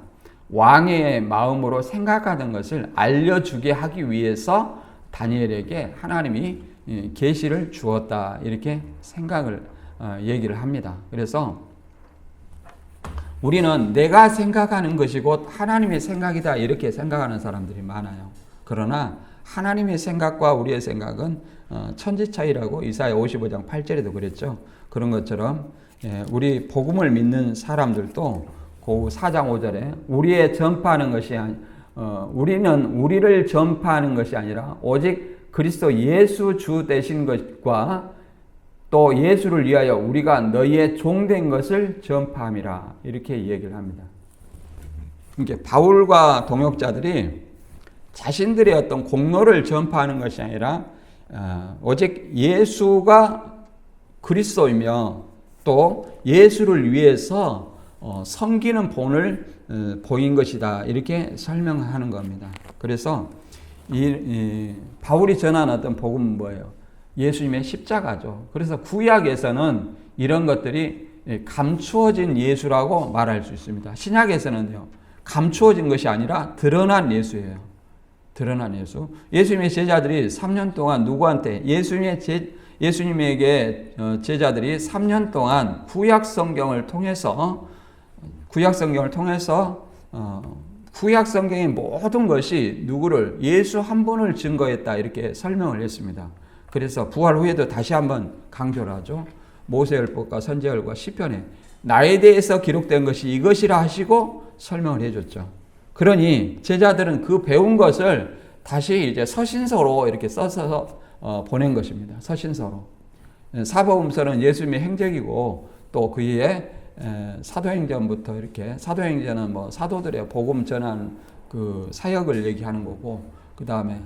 왕의 마음으로 생각하던 것을 알려주게 하기 위해서 다니엘에게 하나님이 계시를 주었다. 이렇게 생각을 얘기를 합니다. 그래서 우리는 내가 생각하는 것이 곧 하나님의 생각이다. 이렇게 생각하는 사람들이 많아요. 그러나 하나님의 생각과 우리의 생각은 천지 차이라고 이사야 55장 8절에도 그랬죠. 그런 것처럼 우리 복음을 믿는 사람들도 그 4장 5절에 우리는 우리를 전파하는 것이 아니라 오직 그리스도 예수 주 되신 것과 또 예수를 위하여 우리가 너희의 종된 것을 전파함이라. 이렇게 얘기를 합니다. 이게 바울과 동역자들이 자신들의 어떤 공로를 전파하는 것이 아니라 오직 예수가 그리스도이며 또 예수를 위해서 섬기는 본을 보인 것이다. 이렇게 설명하는 겁니다. 그래서 바울이 전한 어떤 복음은 뭐예요? 예수님의 십자가죠. 그래서 구약에서는 이런 것들이 감추어진 예수라고 말할 수 있습니다. 신약에서는요, 감추어진 것이 아니라 드러난 예수예요. 드러난 예수. 예수님의 제자들이 3년 동안 누구한테 예수님에게 제자들이 3년 동안 구약 성경을 통해서 구약 성경의 모든 것이 누구를 예수 한 분을 증거했다 이렇게 설명을 했습니다. 그래서 부활 후에도 다시 한번 강조를 하죠. 모세율법과 선지율과 시편에 나에 대해서 기록된 것이 이것이라 하시고 설명을 해줬죠. 그러니 제자들은 그 배운 것을 다시 이제 서신서로 이렇게 써서 보낸 것입니다. 서신서로. 사복음서는 예수님의 행적이고 또 그의 사도행전부터 이렇게 사도행전은 뭐 사도들의 복음 전한 그 사역을 얘기하는 거고 그 다음에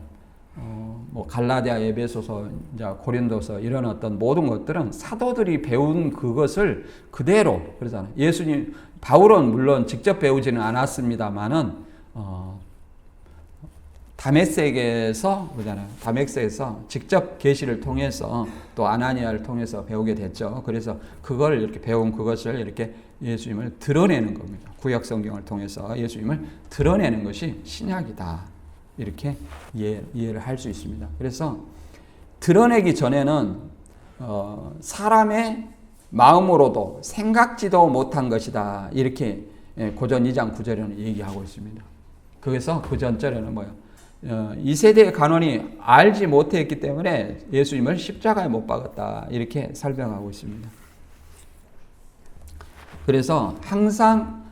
뭐 갈라디아, 에베소서, 이제 고린도서 이런 어떤 모든 것들은 사도들이 배운 그것을 그대로 그러잖아요. 예수님 바울은 물론 직접 배우지는 않았습니다만은 다메섹에서 그러잖아요. 다메섹에서 직접 계시를 통해서 또 아나니아를 통해서 배우게 됐죠. 그래서 그걸 이렇게 배운 그것을 이렇게 예수님을 드러내는 겁니다. 구약 성경을 통해서 예수님을 드러내는 것이 신약이다. 이렇게 이해를 할 수 있습니다. 그래서 드러내기 전에는 사람의 마음으로도 생각지도 못한 것이다. 이렇게 고전 2장 9절에는 얘기하고 있습니다. 그래서 그 전절에는 뭐예요? 이 세대의 간원이 알지 못했기 때문에 예수님을 십자가에 못 박았다. 이렇게 설명하고 있습니다. 그래서 항상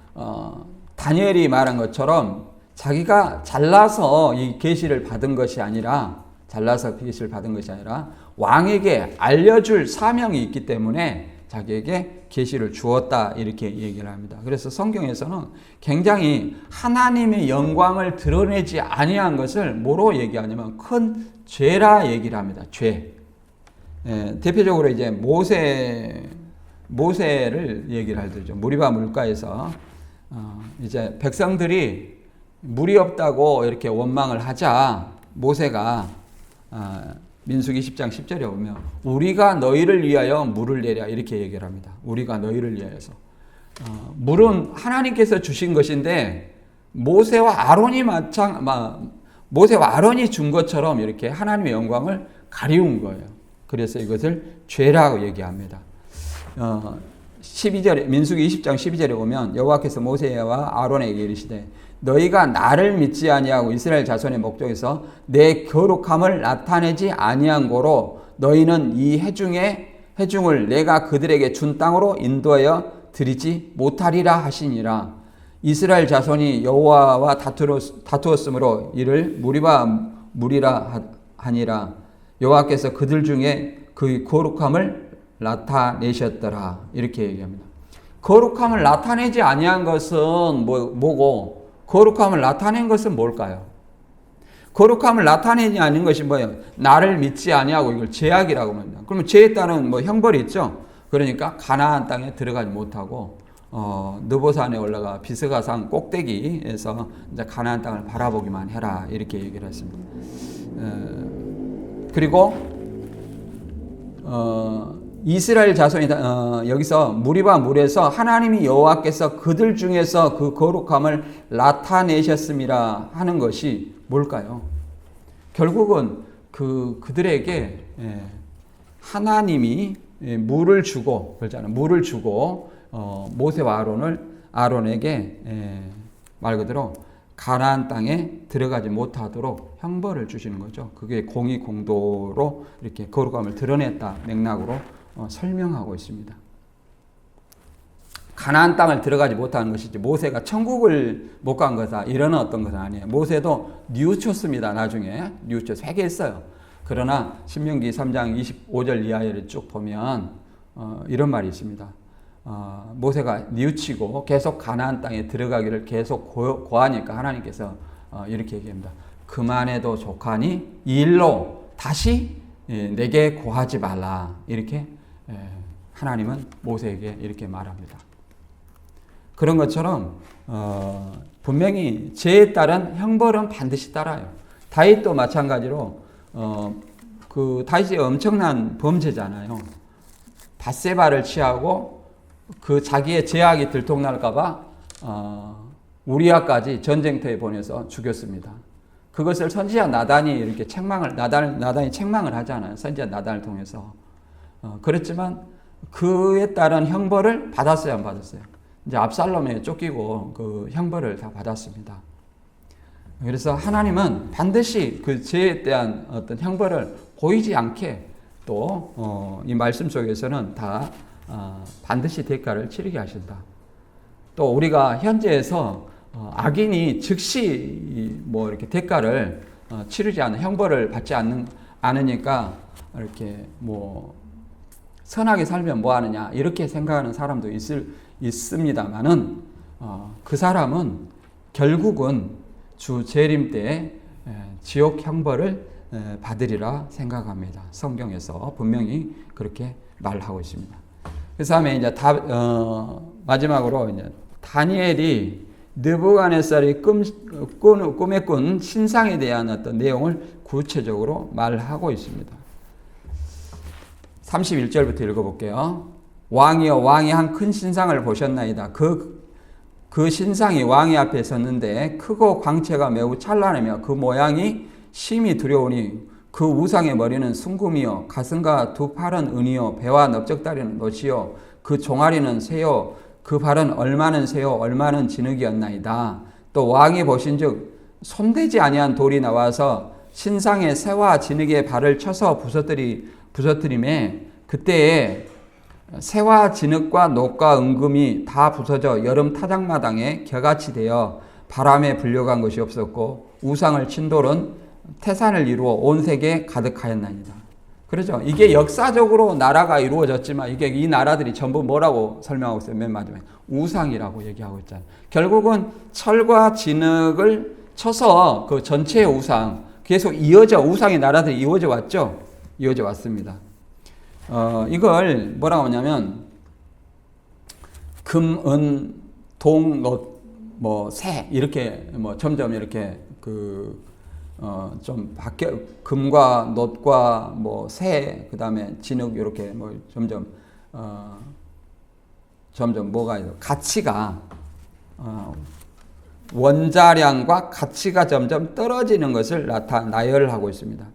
다니엘이 말한 것처럼 자기가 잘나서 이 계시를 받은 것이 아니라 왕에게 알려줄 사명이 있기 때문에 자기에게 계시를 주었다 이렇게 얘기를 합니다. 그래서 성경에서는 굉장히 하나님의 영광을 드러내지 아니한 것을 뭐로 얘기하냐면 큰 죄라 얘기를 합니다. 죄. 대표적으로 이제 모세를 얘기를 하죠. 무리바 물가에서 이제 백성들이 물이 없다고 이렇게 원망을 하자 모세가 민수기 10장 10절에 보면 우리가 너희를 위하여 물을 내랴 이렇게 얘기를 합니다. 우리가 너희를 위하여서 물은 하나님께서 주신 것인데 모세와 아론이 준 것처럼 이렇게 하나님의 영광을 가리운 거예요. 그래서 이것을 죄라고 얘기합니다. 12절에 민수기 20장 12절에 보면 여호와께서 모세와 아론에게 이르시되 너희가 나를 믿지 아니하고 이스라엘 자손의 목적에서 내 거룩함을 나타내지 아니한 고로 너희는 이 회중을 내가 그들에게 준 땅으로 인도하여 드리지 못하리라 하시니라. 이스라엘 자손이 여호와와 다투었으므로 이를 무리라 하니라. 여호와께서 그들 중에 그 거룩함을 나타내셨더라. 이렇게 얘기합니다. 거룩함을 나타내지 아니한 것은 뭐고 거룩함을 나타낸 것은 뭘까요? 거룩함을 나타내지 않은 것이 뭐예요? 나를 믿지 아니하고 이걸 죄악이라고 합니다. 그러면 죄에 따른 형벌이 있죠. 그러니까 가나안 땅에 들어가지 못하고 느보산에 올라가 비스가산 꼭대기에서 이제 가나안 땅을 바라보기만 해라 이렇게 얘기를 했습니다. 그리고 이스라엘 자손이 여기서 무리바 물에서 하나님이 여호와께서 그들 중에서 그 거룩함을 나타내셨음이라 하는 것이 뭘까요? 결국은 그들에게 하나님이 물을 주고 그렇잖아요. 물을 주고 모세와 아론에게 말 그대로 가나안 땅에 들어가지 못하도록 형벌을 주시는 거죠. 그게 공의 공도로 이렇게 거룩함을 드러냈다 맥락으로 설명하고 있습니다. 가나안 땅을 들어가지 못하는 것이지 모세가 천국을 못 간 거다 이런 어떤 것은 아니에요. 모세도 뉘우쳤습니다. 나중에 뉘우쳐서 회개했어요. 그러나 신명기 3장 25절 이하를 쭉 보면 이런 말이 있습니다. 모세가 뉘우치고 계속 가나안 땅에 들어가기를 계속 고하니까 하나님께서 이렇게 얘기합니다. 그만해도 족하니 이 일로 다시 내게 고하지 말라. 이렇게 하나님은 모세에게 이렇게 말합니다. 그런 것처럼 분명히 죄에 따른 형벌은 반드시 따라요. 다윗도 마찬가지로 그 다윗이 엄청난 범죄잖아요. 밧세바를 취하고 그 자기의 죄악이 들통날까봐 우리아까지 전쟁터에 보내서 죽였습니다. 그것을 선지자 나단이 이렇게 나단이 책망을 하잖아요. 선지자 나단을 통해서. 그렇지만 그에 따른 형벌을 받았어요, 안 받았어요? 이제 압살롬에 쫓기고 그 형벌을 다 받았습니다. 그래서 하나님은 반드시 그 죄에 대한 어떤 형벌을 보이지 않게 또 이 말씀 속에서는 다 반드시 대가를 치르게 하신다. 또 우리가 현재에서 악인이 즉시 뭐 이렇게 대가를 치르지 않는 형벌을 받지 않으니까 이렇게 뭐 선하게 살면 뭐 하느냐 이렇게 생각하는 사람도 있습니다만은 그 사람은 결국은 주 재림 때 지옥 형벌을 받으리라 생각합니다. 성경에서 분명히 그렇게 말하고 있습니다. 그 다음에 이제 마지막으로 이제 다니엘이 느부갓네살이 꿈에 꾼 신상에 대한 어떤 내용을 구체적으로 말하고 있습니다. 31절부터 읽어볼게요. 왕이여 왕이 한 큰 신상을 보셨나이다. 그 신상이 왕의 앞에 섰는데 크고 광채가 매우 찬란하며 그 모양이 심히 두려우니 그 우상의 머리는 순금이요 가슴과 두 팔은 은이요 배와 넓적다리는 놋이요 그 종아리는 새요 그 발은 얼마는 새요 얼마는 진흙이었나이다. 또 왕이 보신즉 손대지 아니한 돌이 나와서 신상의 새와 진흙의 발을 쳐서 부서뜨림에 그때에 새와 진흙과 놋과 은금이 다 부서져 여름 타작마당에 겨같이 되어 바람에 불려간 것이 없었고 우상을 친 돌은 태산을 이루어 온 세계에 가득하였나이다. 그렇죠. 이게 역사적으로 나라가 이루어졌지만 이게 이 나라들이 전부 뭐라고 설명하고 있어요? 맨 마지막에 우상이라고 얘기하고 있잖아요. 결국은 철과 진흙을 쳐서 그 전체의 우상 계속 우상의 나라들이 이어져 왔죠. 이어져 왔습니다. 이걸 뭐라고 하냐면 금, 은, 동, 놋, 뭐 새 이렇게 뭐 점점 이렇게 좀 바뀌어 금과 놋과 뭐 새 그다음에 진흙 이렇게 뭐 점점 뭐가 있어 가치가 원자량과 가치가 점점 떨어지는 것을 나열하고 있습니다.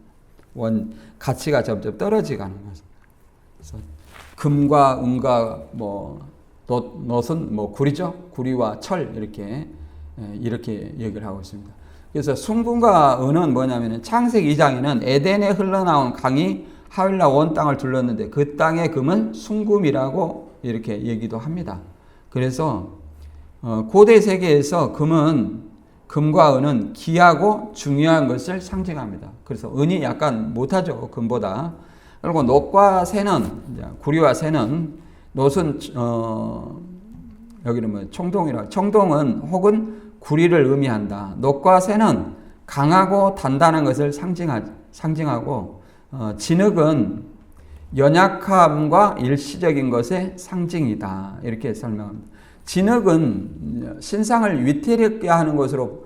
가치가 점점 떨어지가는 것을. 그래서 금과 은과 뭐 놋은 뭐 구리죠. 구리와 철 이렇게 얘기를 하고 있습니다. 그래서 순금과 은은 뭐냐면 창세기 2장에는 에덴에 흘러나온 강이 하윌라 온 땅을 둘렀는데 그 땅의 금은 순금이라고 이렇게 얘기도 합니다. 그래서 고대 세계에서 금과 은은 귀하고 중요한 것을 상징합니다. 그래서 은이 약간 못하죠, 금보다. 그리고 놋과 새는 구리와 새는 놋은 여기는 뭐 청동은 혹은 구리를 의미한다. 놋과 새는 강하고 단단한 것을 상징하고 진흙은 연약함과 일시적인 것의 상징이다. 이렇게 설명합니다. 진흙은 신상을 위태롭게 하는 것으로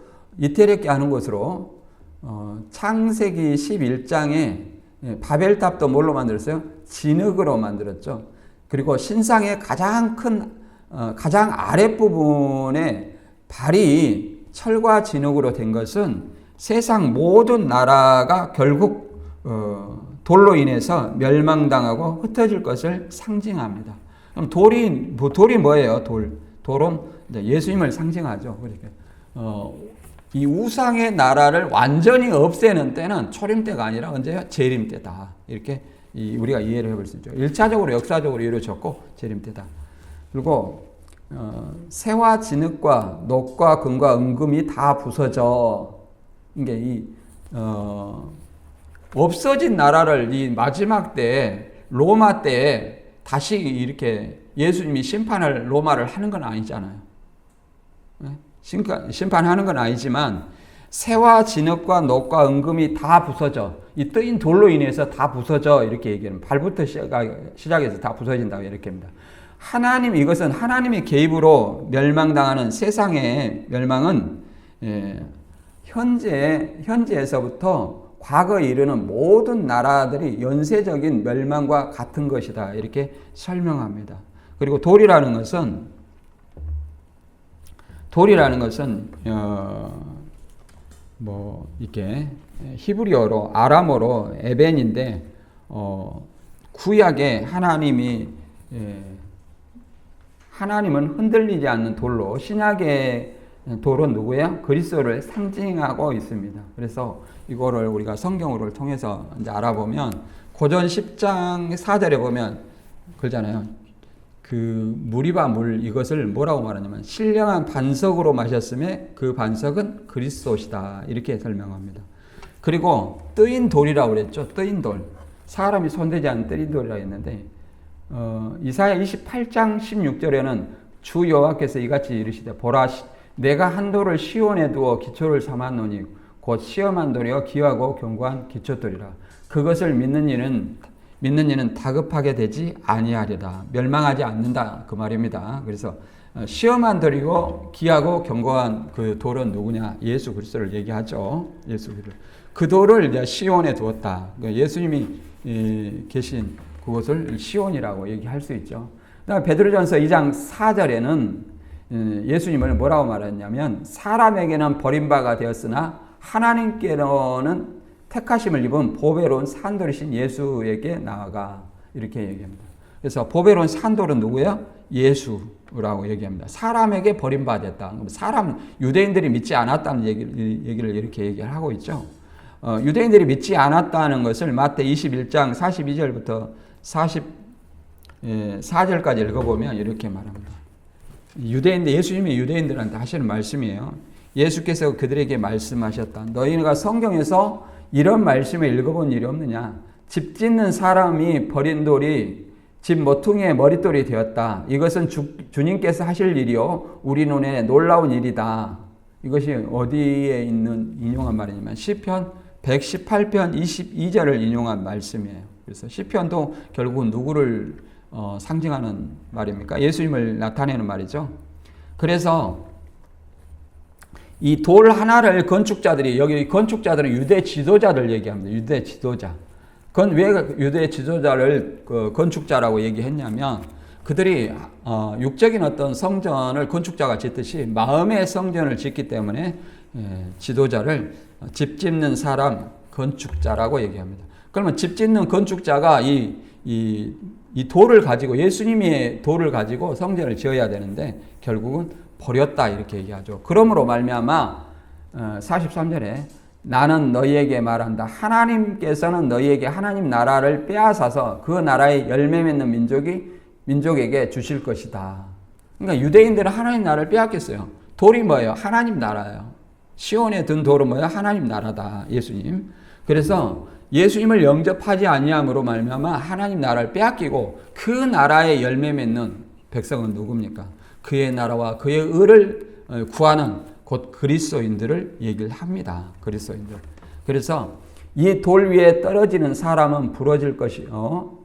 창세기 11장에 바벨탑도 뭘로 만들었어요? 진흙으로 만들었죠. 그리고 신상의 가장 아랫부분에 발이 철과 진흙으로 된 것은 세상 모든 나라가 결국 돌로 인해서 멸망당하고 흩어질 것을 상징합니다. 그럼 돌이 뭐예요? 돌은 예수님을 상징하죠. 그러니까 이 우상의 나라를 완전히 없애는 때는 초림 때가 아니라 언제요? 재림 때다. 이렇게 우리가 이해를 해볼 수 있죠. 1차적으로 역사적으로 이루어졌고 재림 때다. 그리고 새와 진흙과 놋과 금과 은금이 다 부서져. 이게 없어진 나라를 이 마지막 때 로마 때 다시 이렇게 예수님이 심판을 로마를 하는 건 아니잖아요. 심판하는 건 아니지만 새와 진흙과 놋과 은금이 다 부서져. 이 뜨인 돌로 인해서 다 부서져. 이렇게 얘기하는 발부터 시작해서 다 부서진다고 이렇게 합니다. 이것은 하나님의 개입으로 멸망당하는 세상의 멸망은 현재에서부터 과거에 이르는 모든 나라들이 연쇄적인 멸망과 같은 것이다. 이렇게 설명합니다. 그리고 돌이라는 것은 돌이라는 것은 이게 히브리어로 아람어로 에벤인데 구약에 하나님은 흔들리지 않는 돌로, 신약의 돌은 누구예요? 그리스도를 상징하고 있습니다. 그래서 이거를 우리가 성경을 통해서 이제 알아보면 고전 10장 4절에 보면 그러잖아요. 그 무리바 물 이것을 뭐라고 말하냐면 신령한 반석으로 마셨음에 그 반석은 그리스도시다 이렇게 설명합니다. 그리고 뜨인 돌이라고 그랬죠. 뜨인 돌. 사람이 손대지 않는 뜨인 돌이라고 했는데 이사야 28장 16절에는 주 여호와께서 이같이 이르시되 보라 내가 한 돌을 시온에 두어 기초를 삼았노니 곧 시험한 돌이여 기하고 견고한 기초돌이라. 그것을 믿는 이는 다급하게 되지 아니하리라. 멸망하지 않는다 그 말입니다. 그래서 시험한 돌이고 기하고 견고한 그 돌은 누구냐? 예수 그리스도를 얘기하죠. 예수 그리스도. 그 돌을 이제 시온에 두었다. 예수님이 계신 그것을 시온이라고 얘기할 수 있죠. 그다음에 베드로전서 2장 4절에는 예수님을 뭐라고 말했냐면 사람에게는 버림바가 되었으나 하나님께로는 택하심을 입은 보배로운 산돌이신 예수에게 나아가 이렇게 얘기합니다. 그래서 보배로운 산돌은 누구예요? 예수라고 얘기합니다. 사람에게 버림받았다. 유대인들이 믿지 않았다는 얘기를 이렇게 얘기를 하고 있죠. 유대인들이 믿지 않았다는 것을 마태 21장 42절부터 44절까지 읽어보면 이렇게 말합니다. 예수님이 유대인들한테 하시는 말씀이에요. 예수께서 그들에게 말씀하셨다. 너희가 성경에서 이런 말씀을 읽어본 일이 없느냐? 집 짓는 사람이 버린 돌이 집 모퉁이의 머릿돌이 되었다. 이것은 주님께서 하실 일이요 우리 눈에 놀라운 일이다. 이것이 어디에 있는 인용한 말이냐면 시편 118편 22절을 인용한 말씀이에요. 그래서 시편도 결국은 누구를 상징하는 말입니까? 예수님을 나타내는 말이죠. 그래서 이 돌 하나를 건축자들이, 여기 건축자들은 유대 지도자들 얘기합니다. 유대 지도자. 왜 유대 지도자를 건축자라고 얘기했냐면 그들이 육적인 어떤 성전을 건축자가 짓듯이 마음의 성전을 짓기 때문에 지도자를 집 짓는 사람 건축자라고 얘기합니다. 그러면 집 짓는 건축자가 이 돌을 가지고 예수님의 돌을 가지고 성전을 지어야 되는데 결국은 버렸다 이렇게 얘기하죠. 그러므로 말미암아 43절에 나는 너희에게 말한다. 하나님께서는 너희에게 하나님 나라를 빼앗아서 그 나라의 열매 맺는 민족에게 주실 것이다. 그러니까 유대인들은 하나님 나라를 빼앗겼어요. 돌이 뭐예요? 하나님 나라예요. 시온에 든 돌은 뭐예요? 하나님 나라다. 예수님. 그래서 예수님을 영접하지 아니함으로 말미암아 하나님 나라를 빼앗기고 그 나라의 열매 맺는 백성은 누굽니까? 그의 나라와 그의 의를 구하는 곧 그리스도인들을 얘기를 합니다. 그리스도인들. 그래서 이 돌 위에 떨어지는 사람은 부서질 것이요.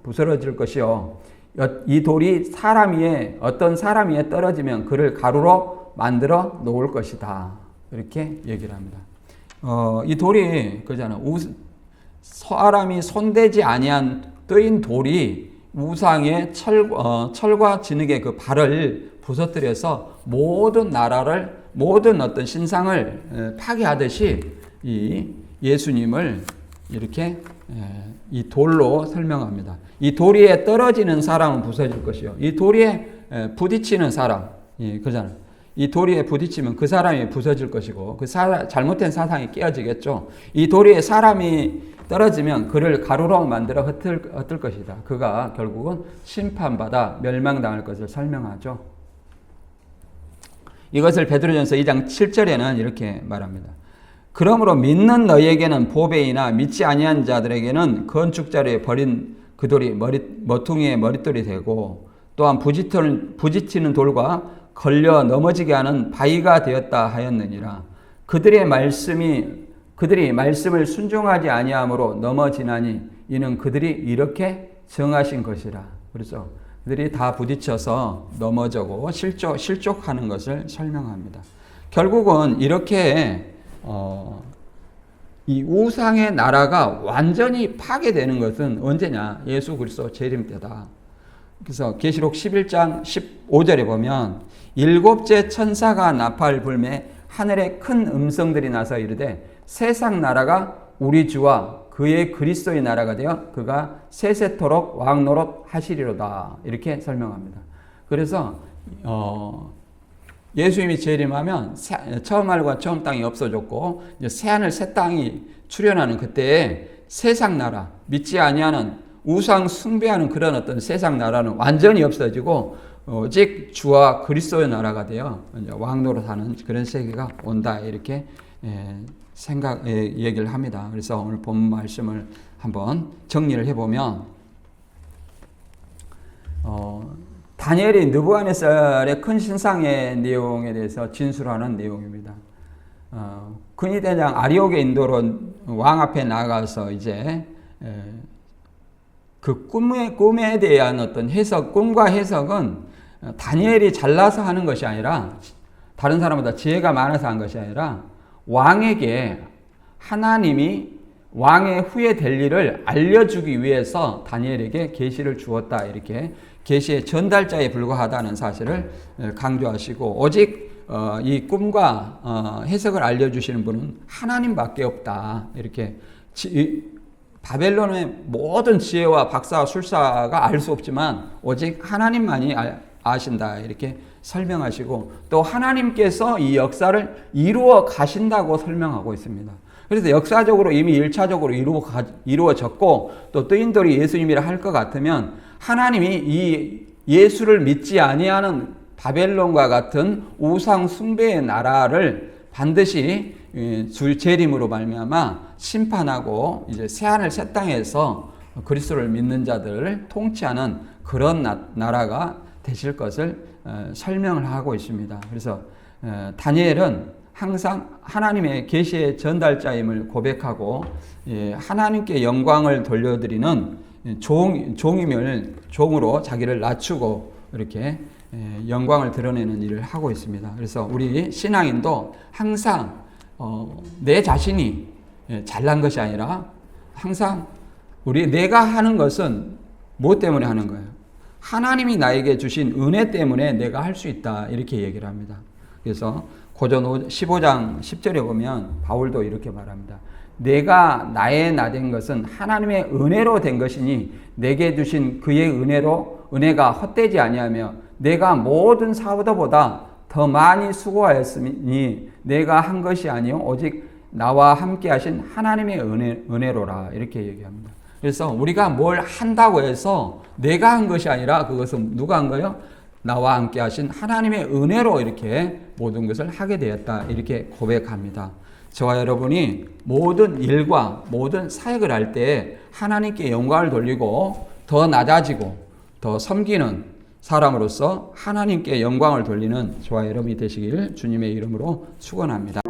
이 돌이 어떤 사람 위에 떨어지면 그를 가루로 만들어 놓을 것이다. 이렇게 얘기를 합니다. 이 돌이 그잖아요. 사람이 손대지 아니한 뜨인 돌이 우상의 철과 진흙의 그 발을 부서뜨려서 모든 어떤 신상을 파괴하듯이 이 예수님을 이렇게 이 돌로 설명합니다. 이 돌 위에 떨어지는 사람은 부서질 것이요. 이 돌 위에 부딪히는 사람, 그잖아요. 이 돌 위에 부딪히면 그 사람이 부서질 것이고 잘못된 사상이 깨어지겠죠. 이 돌 위에 사람이 떨어지면 그를 가루로 만들어 흩을 것이다. 그가 결국은 심판받아 멸망당할 것을 설명하죠. 이것을 베드로전서 2장 7절에는 이렇게 말합니다. 그러므로 믿는 너희에게는 보배이나 믿지 아니한 자들에게는 건축자를 버린 그 돌이 모퉁이의 머릿돌이 되고 또한 부딪히는 돌과 걸려 넘어지게 하는 바위가 되었다 하였느니라. 그들이 말씀을 순종하지 아니함으로 넘어지나니 이는 그들이 이렇게 정하신 것이라. 그래서 그들이 다 부딪혀서 넘어지고 실족하는 것을 설명합니다. 결국은 이렇게 이 우상의 나라가 완전히 파괴되는 것은 언제냐? 예수 그리스도 재림 때다. 그래서 계시록 11장 15절에 보면 일곱째 천사가 나팔 불매 하늘에 큰 음성들이 나서 이르되 세상 나라가 우리 주와 그의 그리스도의 나라가 되어 그가 세세토록 왕노릇 하시리로다. 이렇게 설명합니다. 그래서 예수님이 재림하면 처음 하늘과 처음 땅이 없어졌고 이제 새 하늘 새 땅이 출현하는 그때에 세상 나라, 믿지 아니하는 우상 숭배하는 그런 어떤 세상 나라는 완전히 없어지고 오직 주와 그리스도의 나라가 되어 왕노릇하는 그런 세계가 온다. 이렇게 얘기를 합니다. 그래서 오늘 본 말씀을 한번 정리를 해보면 다니엘이 느부갓네살의 큰 신상의 내용에 대해서 진술하는 내용입니다. 근위대장 아리옥의 인도로 왕 앞에 나가서 이제 그 꿈에 대한 어떤 해석, 꿈과 해석은 다니엘이 잘나서 하는 것이 아니라 다른 사람보다 지혜가 많아서 한 것이 아니라 왕에게 하나님이 왕의 후에 될 일을 알려주기 위해서 다니엘에게 계시를 주었다. 이렇게 계시의 전달자에 불과하다는 사실을 강조하시고 오직 이 꿈과 해석을 알려주시는 분은 하나님밖에 없다. 이렇게 바벨론의 모든 지혜와 박사와 술사가 알 수 없지만 오직 하나님만이 아신다. 이렇게 설명하시고 또 하나님께서 이 역사를 이루어 가신다고 설명하고 있습니다. 그래서 역사적으로 이미 1차적으로 이루어졌고 또 뜨인돌이 예수님이라 할 것 같으면 하나님이 이 예수를 믿지 아니하는 바벨론과 같은 우상 숭배의 나라를 반드시 주 재림으로 말미암아 심판하고 이제 새 하늘 새 땅에서 그리스도를 믿는 자들을 통치하는 그런 나라가 되실 것을 설명을 하고 있습니다. 그래서 다니엘은 항상 하나님의 계시의 전달자임을 고백하고 하나님께 영광을 돌려드리는 종으로 자기를 낮추고 이렇게 영광을 드러내는 일을 하고 있습니다. 그래서 우리 신앙인도 항상 내 자신이 잘난 것이 아니라 항상 내가 하는 것은 무엇 때문에 하는 거예요? 하나님이 나에게 주신 은혜 때문에 내가 할 수 있다. 이렇게 얘기를 합니다. 그래서 고전 15장 10절에 보면 바울도 이렇게 말합니다. 내가 나의 나된 것은 하나님의 은혜로 된 것이니 내게 주신 그의 은혜가 헛되지 아니하며 내가 모든 사도보다 더 많이 수고하였으니 내가 한 것이 아니요 오직 나와 함께 하신 하나님의 은혜로라. 이렇게 얘기합니다. 그래서 우리가 뭘 한다고 해서 내가 한 것이 아니라 그것은 누가 한 거예요? 나와 함께 하신 하나님의 은혜로 이렇게 모든 것을 하게 되었다. 이렇게 고백합니다. 저와 여러분이 모든 일과 모든 사역을 할 때 하나님께 영광을 돌리고 더 낮아지고 더 섬기는 사람으로서 하나님께 영광을 돌리는 저와 여러분이 되시길 주님의 이름으로 축원합니다.